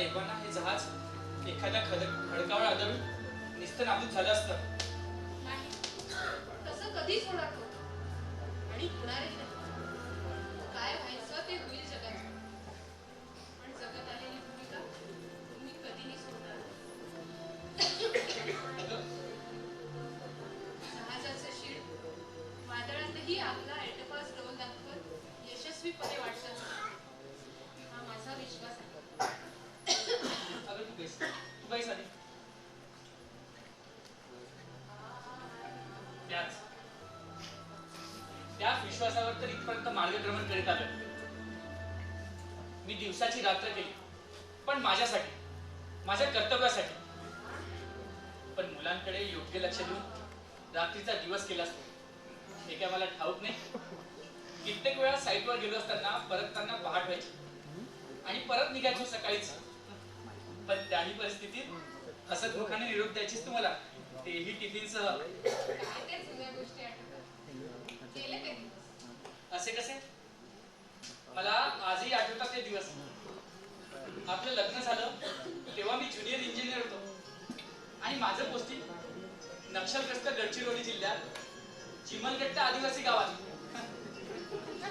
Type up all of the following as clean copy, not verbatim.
एव्हाना हे जहाज एखाद्या खडकावर आदळून निस्तनाबूत झालं असतं. नाही, तसं कधीच होणार नव्हतं आणि होणारही नाही. काय व्हायचं ते होईल जगात, पण जगत आलेली भूमिका तुम्ही कधीही सोडणार जहाजाचं शीड वादळातही आपला एटपास डोल दाखवत यशस्वीपणे वाटचाल हा माझा विश्वास आहे. अगं तू बैस आधी. त्याच विश्वासावर तर इथपर्यंत मार्गक्रमण करीत आलं. मी दिवसाची रात्र केली, पण माझ्यासाठी, माझ्या कर्तव्यासाठी. पण मुलांकडे योग्य लक्ष देऊन रात्रीचा दिवस केला असतो हे काय मला ठाऊक नाही. कित्येक वेळा साईटवर गेलो असताना परतताना पहाट व्हायची आणि परत निघायचो सकाळीच. पण त्याही परिस्थितीत हसत मुखाने निरोप द्यायचीच तुम्हाला, तेही टिफिनसह. असे कसे? मला आजही आठवतात ते दिवस. आपलं लग्न झालं तेव्हा मी ज्युनियर इंजिनियर होतो आणि माझं पोस्टिंग नक्षलग्रस्त गडचिरोली जिल्ह्यात चिमलगट्ट आदिवासी गावात.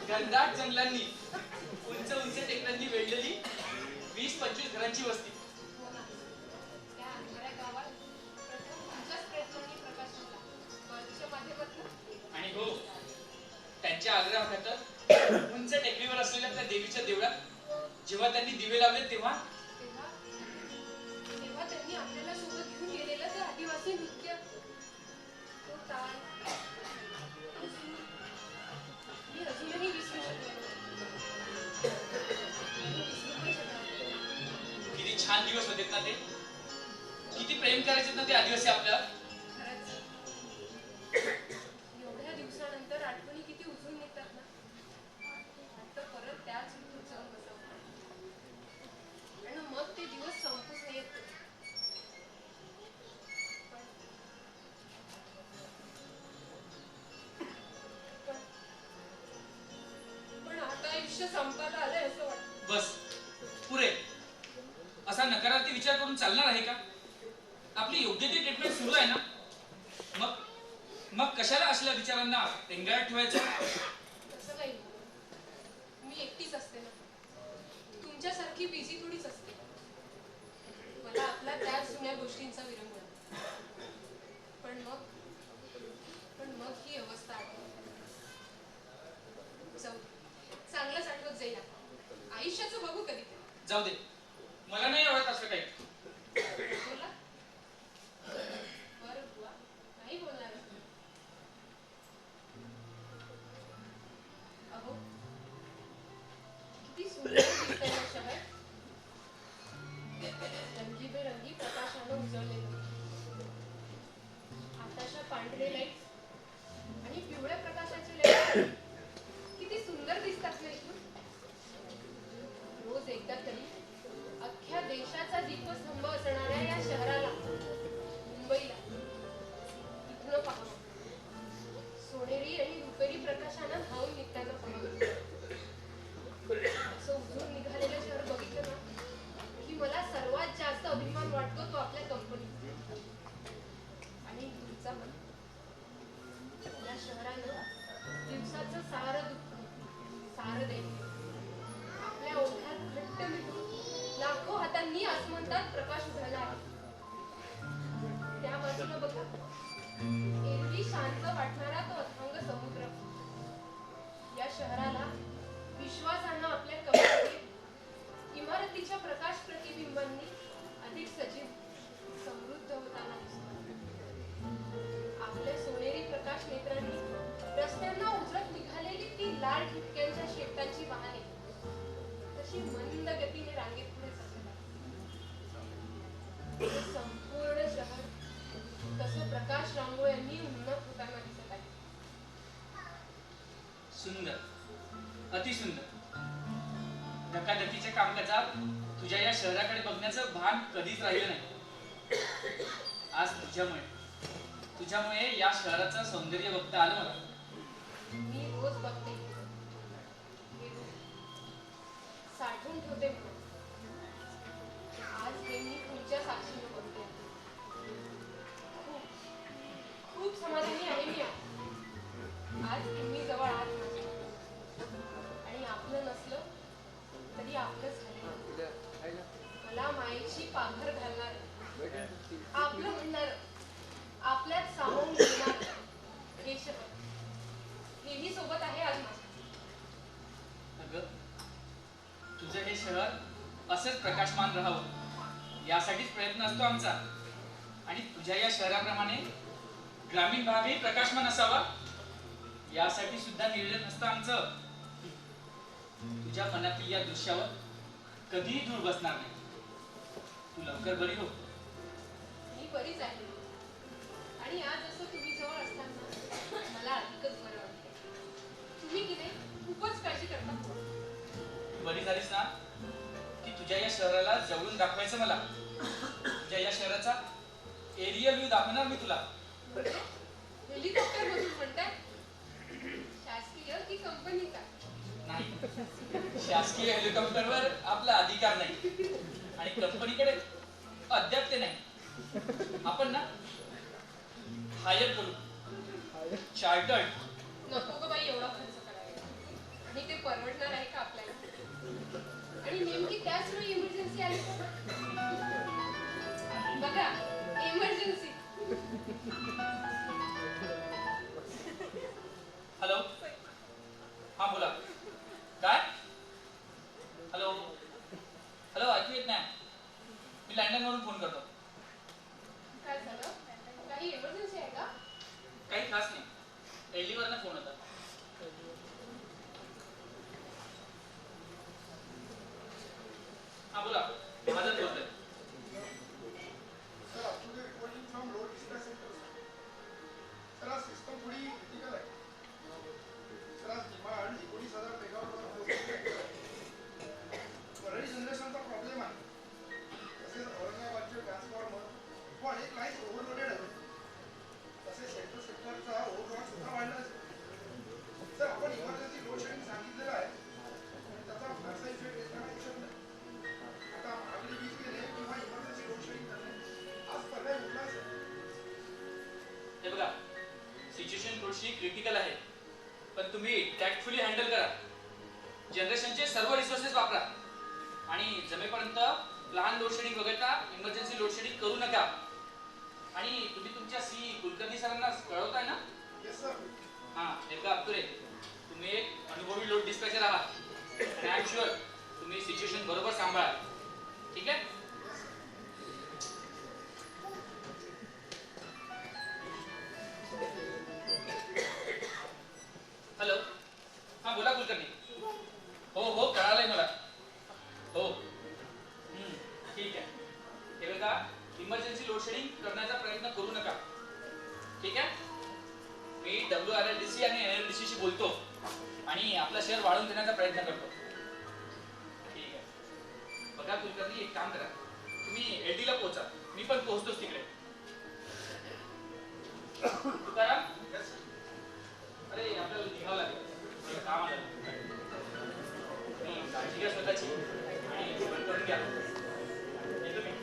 घनदाट जंगलांनी उंच उंच टेकड्यांनी वेढलेली 20-25 घरांची वस्ती. आणि हो, त्यांच्या आग्रहाखातर उंच टेकडीवर असलेल्या त्या देवीच्या देवळात जेव्हा त्यांनी दिवे लावले तेव्हा त्यांनी आपल्याला सोबत घेऊन गेलेलं ते आदिवासी नृत्य, तो ताल मी अजूनही विसरू शकले. किती छान दिवस होते ना ते. किती प्रेम करायचे ना ते आदिवासी आपल्याला. एवढ्या दिवसानंतर आठवणी किती उजळून निघतात ना. वाटतं परत त्याच ऋतूत जाऊन बसावं आणि मग ते दिवस संपूच नाही येत. पण आता आयुष्य संपायला आलंय असं वाटतं. बस पुरे. असा नकारार्थी विचार करून चालणार आहे का? आपली योग्य ती ट्रीटमेंट सुरू आहे ना. मग मग कशाला असल्या विचारांना टेंगाळत ठेवायचं? तसं नाही, मी एकटीच असते ना. तुमच्यासारखी बिझी थोडीच असते. मला आपल्या त्याच जुन्या गोष्टींचा विरंगुळा. पण मग ही अवस्था आठवते. जाऊ चांगलंच आठवत जाईल. आयुष्याचं बघू कधी. जाऊ दे, मला नाही आवडत असं काही. बोला. बरं बुवा, नाही बोलणार. अहो, किती सुंदर दिसतंय हे शहर. रंगीबेरंगी प्रकाशानं उजळलेलं. आताच्या पांढरे लाईट्स आणि पिवळ्या प्रकाशाचे लाईट किती सुंदर दिसतात ना इथून. रोज एकदा तरी अख्ख्या देशाचा दीपस्तंभ असणाऱ्या या शहराला, मुंबईला इथनं पाहावं. सोनेरी आणि रुपेरी प्रकाशानं धावून निघताना पाहावं. असं उजळून निघालेलं शहर बघितलं ना की मला सर्वात जास्त अभिमान वाटतो तो आपल्या कंपनीत. आणि तुमचा मन, या शहरानं दिवसाचं सारं दुःख, सारं दैन्य आपल्या ओठात घट्ट मिळून लाखो हातांनी आसमंतात प्रकाश उधळला आहे. त्या बाजूला बघा, एरवी शांत वाटणारा तो अथांग समुद्र. या शहराला विश्वासानं आपल्या कमरेत इमारतीच्या प्रकाश प्रतिबिंबांनी अधिक सजीव, समृद्ध होताना दिसतो. आपल्या सोनेरी प्रकाश नेत्रांनी रस्त्यांना उजळत निघालेली ती लाल ठिपक्यांच्या शेपटांची वाहने तशी मंद गतीने रांगेत पुढे चालतात. संपूर्ण शहर तसं प्रकाश रांगोळ्यांनी उन्नत होताना दिसत आहे. सुंदर, अतिसुंदर. धकाधकीच्या कामकाजात तुझ्या या शहराकडे बघण्याचं भान कधीच राहिलं नाही. आज तुझ्यामुळे या शहराचं सौंदर्य बघता आलं मला. मी रोज बघते, साठवून ठेवते. पाघर घालणार, आपलं म्हणणार, आपल्यात सामावून घेणार हे शहर, हेही सोबत आहे आज माझ्या. अगं, तुझं हे शहर असंच प्रकाशमान राहावं यासाठीच प्रयत्न असतो आमचा. आणि तुझ्या या शहराप्रमाणे ग्रामीण भागही प्रकाशमान असावा यासाठी सुद्धा नियोजन असतं आमचं. तुझ्या मनातील या दृश्यावर कधीही दूर बसणार नाही. तू लवकर बरी हो. मी बरीच आहे आणि आज असं तुम्ही जवळ असताना मला अधिकच बरं वाटतं. तुम्ही की नाही खूपच काळजी करता. तू बरी झालीस ना की तुझ्या या शहराला जवळून दाखवायचं मला. तुझ्या या शहराचा एरियल व्ह्यू दाखवणार मी तुला. हेलिकॉप्टर मधून म्हणताय? शासकीय की कंपनीचा? नाही, शासकीय हेलिकॉप्टरवर आपला अधिकार नाही आणि कंपनीकडे अद्याप ते नाही. आपण ना हायर करू, चार्टर्ड. नको ग बाई एवढा खर्च करायला. आणि ते परवडणार आहे का आपल्याला? आणि नेमकी त्याच वेळी इमर्जन्सी आली बघा, इमर्जन्सी. हॅलो, हा बोला. काय? हॅलो हॅलो, ऐकू येत नाही. मी लंडन वरून फोन करतो. काय झालं? काही इमर्जन्सी आहे का? काही खास नाही, एलडी वरनं फोन होता. हा बोला, महाजन बोलतोय. सर, आपली reporting from load dispatch centre. Sir, आज सिस्टम थोडी क्रिटिकल आहे. सर, आज डिमांड 19,000 मेगावॉटवर पोहोचली आहे. परळी जनरेशनचा प्रॉब्लेम आहे. तसेच औरंगाबादचे ट्रान्सफॉर्मर पण एक लाईन ओव्हरलोडेड आहे. तसेच सेंट्रल सेक्टरचा ओव्हरलॉड सुद्धा वाढला आहे. सर, आपण इमर्जन्सी लोड शेडिंग सांगितलेलं आहे आणि त्याचा फारसा इफेक्ट येताना दिसत नाही. आता महागडी वीज गेले किंवा इमर्जन्सी लोड शेडिंग करणे आज पर्याय उरला असेल. हे बघा, सिच्युएशन थोडीशी क्रिटिकल आहे, पण तुम्ही टॅक्टफुली हँडल करा. जनरेशनचे सर्व रिसोर्सेस वापरा आणि जमेपर्यंत लहान लोड शेडिंग वगळता इमर्जन्सी लोड शेडिंग करू नका. आणि तुम्ही तुमच्या कुलकर्णी सरांना कळवताय ना? Yes sir. हा, हे बघा अब्दुरे, तुम्ही एक अनुभवी लोड डिस्पॅचर आहात आणि आय एम शुअर तुम्ही सिच्युएशन बरोबर सांभाळाल. ठीक आहे? हॅलो, हा बोला कुलकर्णी. हो हो, कळालंय मला. हो, ठीक आहे. हे बघा, इमर्जन्सी लोड शेडिंग करण्याचा प्रयत्न करू नका. ठीक आहे? मी WRLDC आणि NLDC शी बोलतो आणि आपला शेअर वाढवून देण्याचा प्रयत्न करतो. ठीक आहे. बघा कुलकर्णी, एक काम करा, तुम्ही LD ला पोहोचा. मी पण पोहोचतोच तिकडे. तुकाराम, अरे आपल्याला निघावं लागेल, थोडं काम आलं. तुम्ही काळजी घ्या स्वतःची आणि जेवण करून घ्या. येतो मी.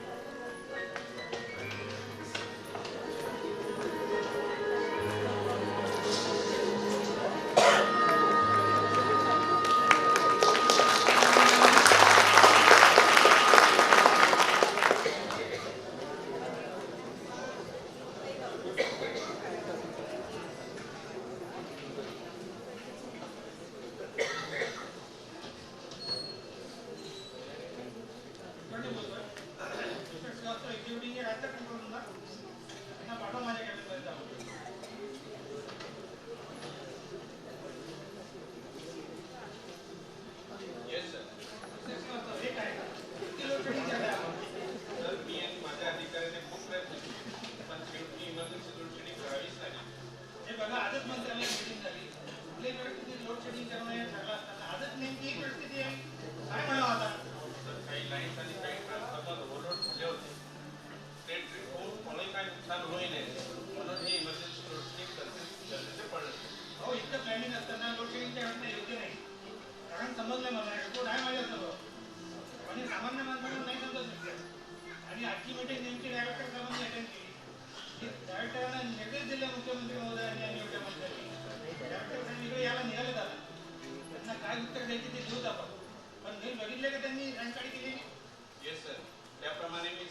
त्याप्रमाणे मी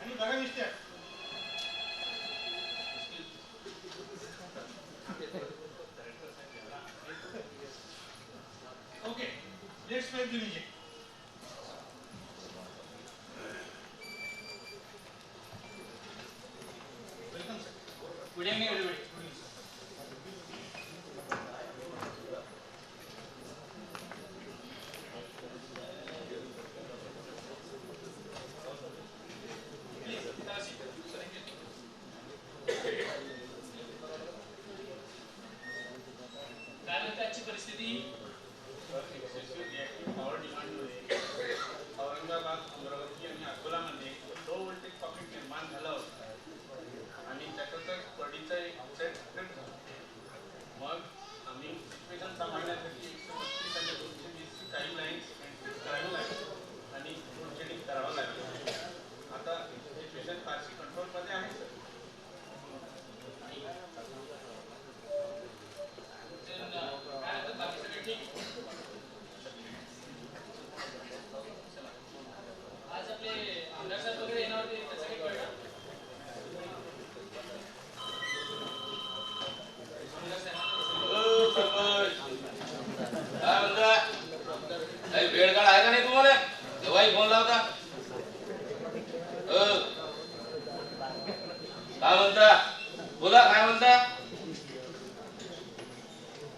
आणि बघा mister, okay, let's make the music. Welcome sir. Good evening everybody. काय म्हणते आजची परिस्थिती? पॉवर डिमांडमुळे औरंगाबाद, अमरावती आणि अकोलामध्ये लो व्होल्टेज पॉकेट निर्माण झालं होतं आणि त्याच्यातच बडीचा एक सेट स्क्रिप्ट झाला. मग आम्ही सिच्युएशन सांभाळण्यासाठी 132 आणि 220 काही लाईन्स करावं लागेल आणि लोडशेडिंग करावं लागेल. आता सिच्युएशन फारशी कंट्रोलमध्ये आहे सर. काय म्हणतात बाकी सगळे ठीक? आज आपले आमदार साहेब वगैरे येणार होते, त्याचं काही कळलं? आमदार साहेब काही वेळ काळ आहे का नाही तुम्हाला? तेव्हाही फोन लावता. काय म्हणता? बोला, काय म्हणता?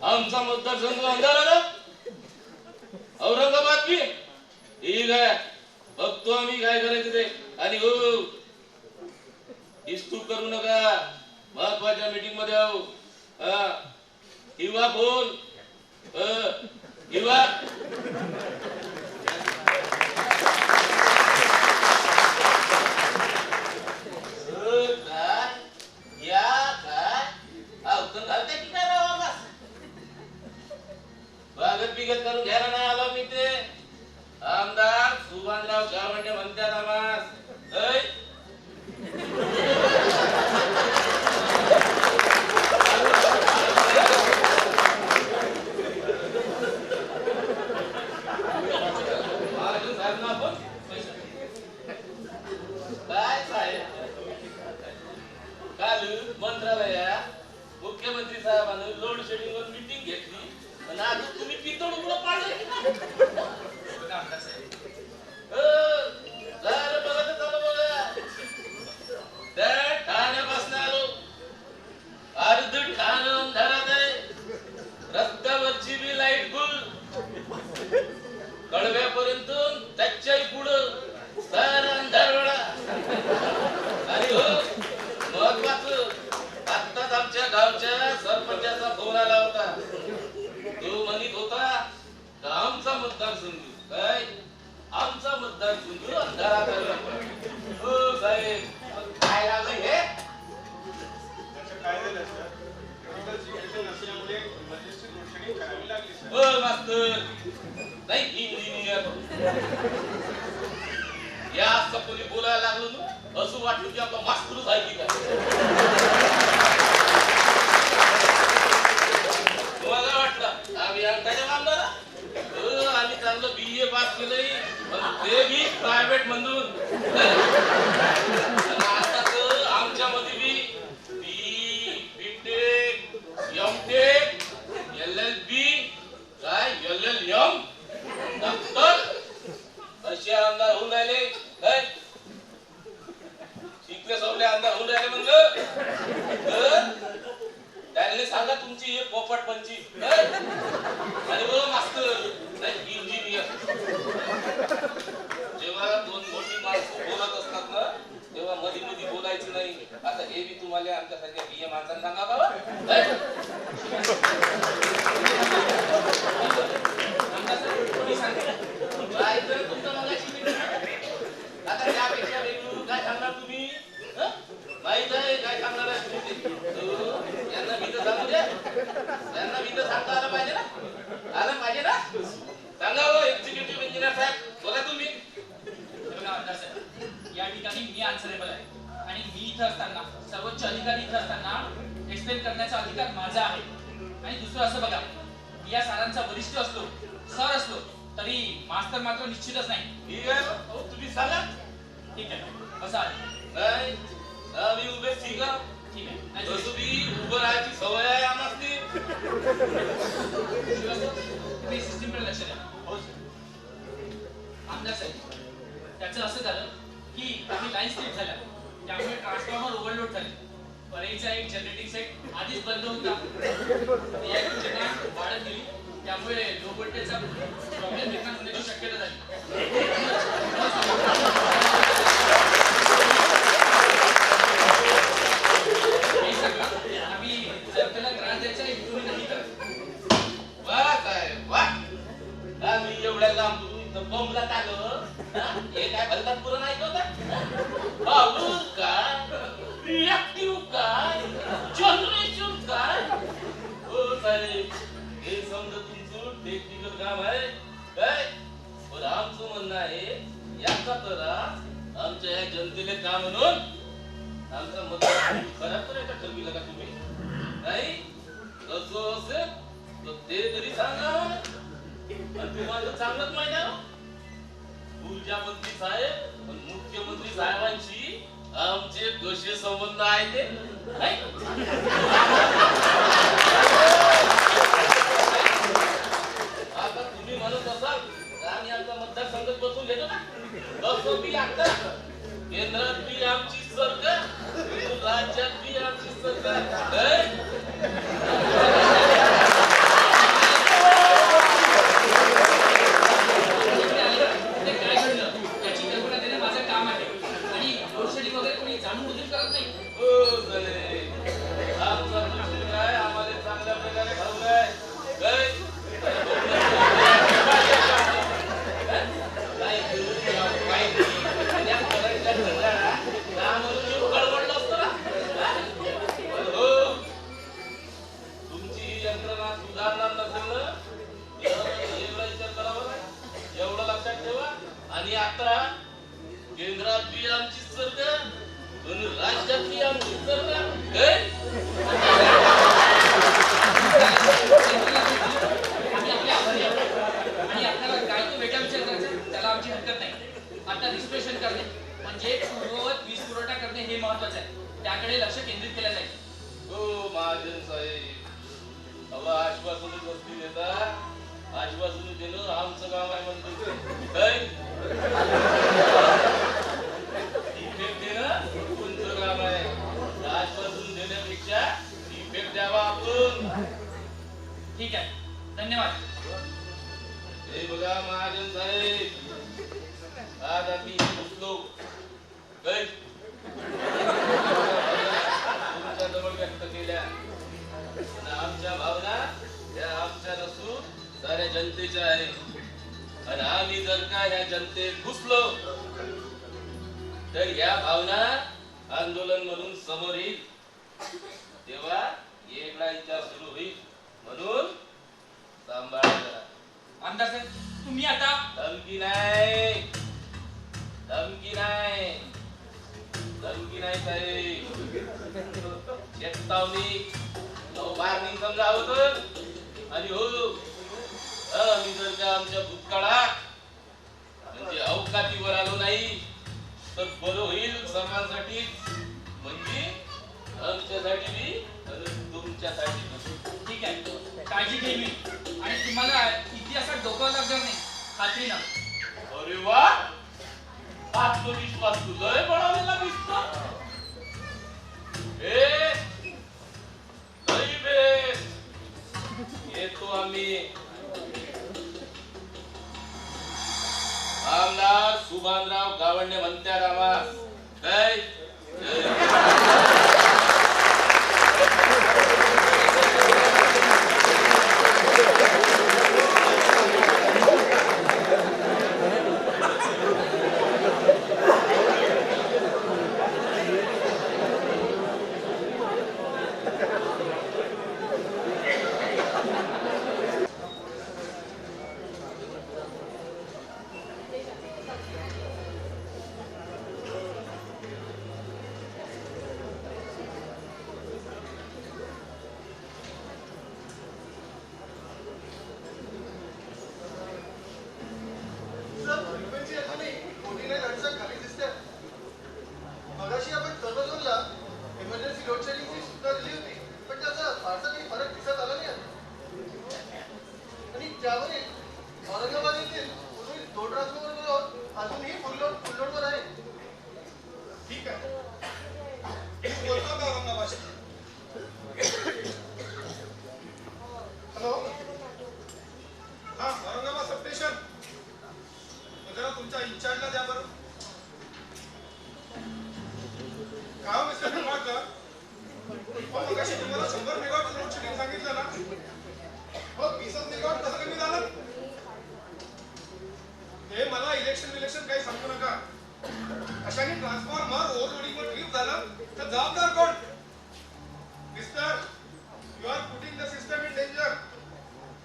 आमचा मतदारसंघ अंधाराला औरंगाबाद बी ठीक आहे, बघतो आम्ही काय करायचं ते. आणि हो, इस्तूप करू नका, महत्वाच्या मीटिंग मध्ये आहो. किंवा फोन किंवा स्वागत बिगत करून घ्यायला नाही आलो मी. ते आमदार सुभानराव गावंडे म्हणतात आम्हास. काय साहेब, काल मंत्रालयात मुख्यमंत्री साहेबांनी लोड शेडिंग वर मीटिंग घेतली आणि आज तुम्ही पितळ उघडं पाडलं. बघा आमदार साहेब, झालं बघा तर झालं बघा. त्या ठाण्यापासून आलो, अर्ध ठाणं अंधारात आहे. रस्त्यावरची बी लाईट गुल, कळव्यापर्यंत त्याच्याही पुढं सारा अंधार वेळा. आणि हो, महत्वाचं, आत्ताच आमच्या गावच्या सरपंचाचा फोन आला होता. तो म्हणत होता का आमचा मतदारसंघ काय, आमचा मतदारसंघ अंधारात आला. हो साहेब, काय लागलं हे? त्याचं काय झालं सर, क्रिटिकल सिच्युएशन असल्यामुळे इमर्जन्सी लोडशेडिंग करावी लागली सर. हो मास्तर, नाही इंजिनियर. या असं कोणी बोलायला लागलो ना, असं वाटलं की आपला मास्तरच आहे की काय. तुम्हाला वाटलं आम्ही अंगठाच्या मामला, आम्ही चांगलं BA पास केलंय, पण ते बी प्रायव्हेट मधून. आता तर आमच्या मध्ये बी BTech, MTech, LLB, काय LLM, डॉक्टर असे आमदार होऊन राहिले. काय शिकले सवले आमदार होऊन राहिले म्हणलं. त्यांनी सांगा तुमची एक पोपट पंची. आणि हो मास्तर, नाही इंजिनियर. जेव्हा दोन मोठी माणसं बोलत असतात ना, तेव्हा मध्ये मध्ये बोलायचं नाही. आता हे बी तुम्हाला आमच्यासारख्या BA माणसांना सांगा का? काय तर तुमचं मगाशी meeting. आता त्यापेक्षा वेगळं काय सांगणार तुम्ही? माहित आहे काय सांगणार आहे तुम्ही ते? यांना मी तर सांगू द्या, यांना मी तर सांगता आलं पाहिजे ना, आलं पाहिजे ना. सांगा हो एक्झिक्युटिव्ह इंजिनियर साहेब, बोला तुम्ही. बघा आमदार साहेब, या ठिकाणी मी आन्सरेबल आहे आणि मी इथं असताना, सर्वोच्च अधिकारी इथं असताना एक्सप्लेन करण्याचा अधिकार माझा आहे. आणि दुसरं असं बघा, मी या सारांचा वरिष्ठ असलो, सर असलो, तरी मास्तर मात्र निश्चितच नाही. ठीक आहे, हो तुम्ही सांगा. ठीक आहे, बसा. नाही आम्ही उभे ठीक आहे ठीक आहे नाही तसं बी उभं राहायची सवय आहे आम्हाला तुम्ही सिस्टीमकडे लक्ष द्या हो सर आमदार साहेब त्याचं असं झालं की काही लाईन स्लिप झाल्या त्यामुळे ट्रान्सफॉर्मर ओव्हरलोड झाले परेचा एक जनरेटिंग सेट आधीच बंद होता रिॲक्टिव्ह डिमांड वाढत गेली त्यामुळे लो व्होल्टेजचा प्रॉब्लेम निर्माण होण्याची शक्यता झाली हे सगळं आम्ही जनतेला त्रास द्यायचा हेतूने नाही करत वा साहेब वा आम्ही एवढ्या लांब इथं बॉम्बला आलो हे काय भलतात पुरं नाही होतं बाबू काय रिॲक्टिव्ह काय जनरेशन काय हो साहेब हे समजा तुमचं टेक्निकल काम आहे काय पण आमचं म्हणणं आहे याचा त्रास आमच्या या जनतेला का म्हणून आमचा मतदार खराब करायचा ठरविलं का तुम्ही नाही तसं असेल तर ते तरी सांगा आणि तुम्हाला चांगलंच माहिती आहे ऊर्जा मंत्री साहेब आणि मुख्यमंत्री साहेबांशी आमचे कसे संबंध आहेत ते नाही? आता तुम्ही म्हणत असाल तर आम्ही आमचा मतदारसंघात बसून घेतो ना तसं बी आता केंद्रात बी आमची सरकार राज्यात बी आमची सरकार नाही? ते काय घडलं त्याची कल्पना देणं माझं काम आहे आणि लोडशेडिंग वगैरे कोणी जाणून बुजून करत नाही हो साहेब आमचा प्रश्न काय आम्हाला चांगल्या प्रकारे ठाऊक आहे काय? नाही माहिती या करंटच्या ठरला का म्हणून मी गडबडलो असतो ना पण हो तुमची ही यंत्रणा सुधारणार नसेल ना एवढा विचार करावा नाही एवढं लक्षात ठेवा आणि आता केंद्रात बी आमची सरकार आणि राज्यात बी आमची सरकार काय? आम्ही आपले आभारी आहोत आणि आपल्याला काय तो वेगळा विचार करायचा त्याला आमची हरकत नाही आता रिस्ट्रेशन करणे म्हणजे पूर्ववत वीज पुरवठा करणे हे महत्वाचं आहे त्याकडे लक्ष केंद्रित केलं जाईल हो महाजन साहेब अहो आश्वासनं कसली देता आश्वासनं देणं आमचं काम आहे म्हणतो काय? इफेक्ट देणं तुमचं काम आहे आश्वासन देण्यापेक्षा इफेक्ट द्यावा आपण ठीक आहे धन्यवाद हे बघा महाजन साहेब आज आम्ही बसलो काय तुमच्या जवळ व्यक्त केल्या आणि आमच्या भावना या आमच्या नसून साऱ्या जनतेच्या आहेत आणि आम्ही जर का या जनतेत घुसलो तर या भावना आंदोलन म्हणून समोर येईल तेव्हा वेगळा विचार सुरू होईल म्हणून सांभाळ करा आमदार साहेब तुम्ही आता धमकी नाही धमकी नाही धमकी नाही साहेब चेतावणी वॉर्निंग समजा होतं आणि हो आम्ही जर का आमच्या भूतकाळात म्हणजे अवकातीवर आलो नाही तर बरं होईल सर्वांसाठी म्हणजे आमच्यासाठी बी आणि तुमच्यासाठी बी ठीक आहे काळजी घेईन मी आणि तुम्हाला इतिहासात डोकं लागणार नाही खात्री ना अरे वा आत्मविश्वास तुझं बनवलेला दिसतो ए लई बेस येतो आम्ही आमदार सुभानराव गावंडे म्हणत्या आम्हास काय ठीक आहे मी बोलतो का औरंगाबादशी हॅलो हा औरंगाबाद सबस्टेशन जरा तुमच्या इंचार्जला द्या बरं काय मिस्टर निंबाळकर मगाशी तुम्हाला 100 मेगावॉट लोड शेडिंग सांगितलं ना मग 20 मेगावॉट कसं कमी झालं हे मला इलेक्शन काही सांगू नका अशाने ट्रान्सफॉर्मर ओव्हरलोडिंगवर ट्रिप झालं तर जबाबदार कोण mister you are putting the system in danger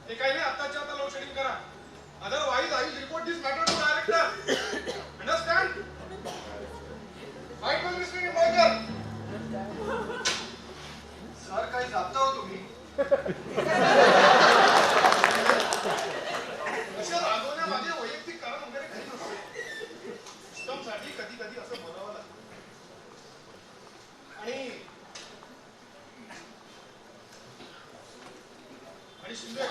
हे काही नाही आताच्या आता लोड शेडिंग करा otherwise I will report this matter to director understand might mister Nimbalkar sir काही जाता हो तुम्ही अशा रागवण्या माझे वैयक्तिक कारण वगैरे काही नसते सिस्टमसाठी कधी कधी असं बोलावं लागतं आणि शिंदे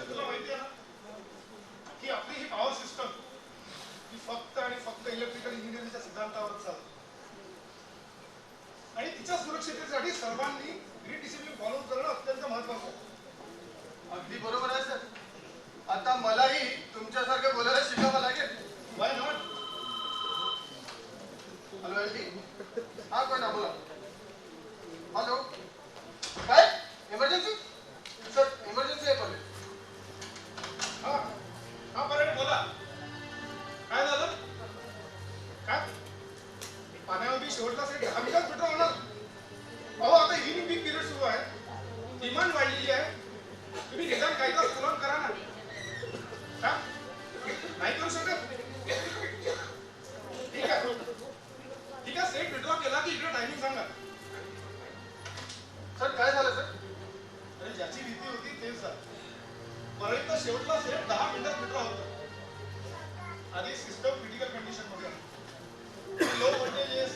तुला माहिती आहे ना की आपली ही पॉवर सिस्टम ही फक्त आणि फक्त इलेक्ट्रिकल इंजिनिअरिंगच्या सिद्धांतावर चालते आणि तिच्या सुरक्षिततेसाठी सर्वांनी ग्रीड डिसिप्लिन फॉलो करणं अत्यंत महत्त्वाचं आहे अगदी बरोबर आहे सर आता मलाही तुमच्यासारखं बोलायला शिकावं लागेल वाय नॉट हॅलो एलटी हा कोण आहे बोला हॅलो काय इमर्जन्सी सर इमर्जन्सी आहे पहिले हा हा पर्यटक बोला काय झालं काय पाण्यामध्ये शेवटला सेट 10 मिनिटात पेट्रोल होणार अहो आता ही पीक पिरियड सुरू आहे डिमांड वाढलेली आहे तुम्ही निदान कायदा सुलभ करा ना का नाही करू शकत ठीक आहे सेट विड्रॉ केला की इकडे टायमिंग सांगा सर काय झालं सर अरे ज्याची भीती होती तेच झालं परत शेवटला सेट 10 मिनिटात विड्रॉ होता आधी सिस्टम क्रिटिकल कंडिशन मध्ये आहे लो व्होल्टेजेस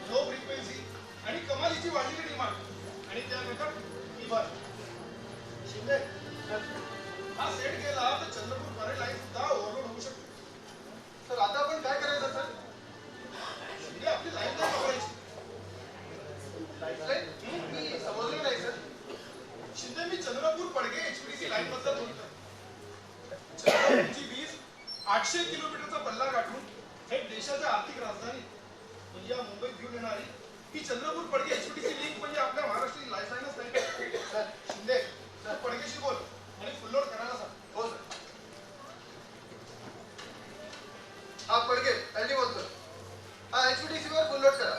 लो फ्रिक्वेन्सी आणि कमालीची वाढलेली डिमांड आणि त्यानंतर इव्हर शिंदे हा सेट गेला तर चंद्रपूर पर्यंत लाईन सुद्धा ओव्हरलोड होऊ शकते सर आता आपण काय करायचं सर शिंदे आपली लाईन तर पकडायची लाईफलाईन मी समजलो नाही सर शिंदे मी चंद्रपूर पडगे HPDC लाईन बद्दल बोलतोय चंद्रपूरची वीज 800 किलोमीटरचा पल्ला गाठून थेट देशाच्या आर्थिक राजधानी म्हणजे या मुंबईत घेऊन येणारी ही चंद्रपूर पडगे HPDC लिंक म्हणजे आपल्या महाराष्ट्राची लाईफलाईनच नाही सर शिंदे तू पडगेशी बोल आणि फुल लोड करायला सांग हो सर हा पडगे एलटी बोलतोय हा HPDC वर फुल लोड करा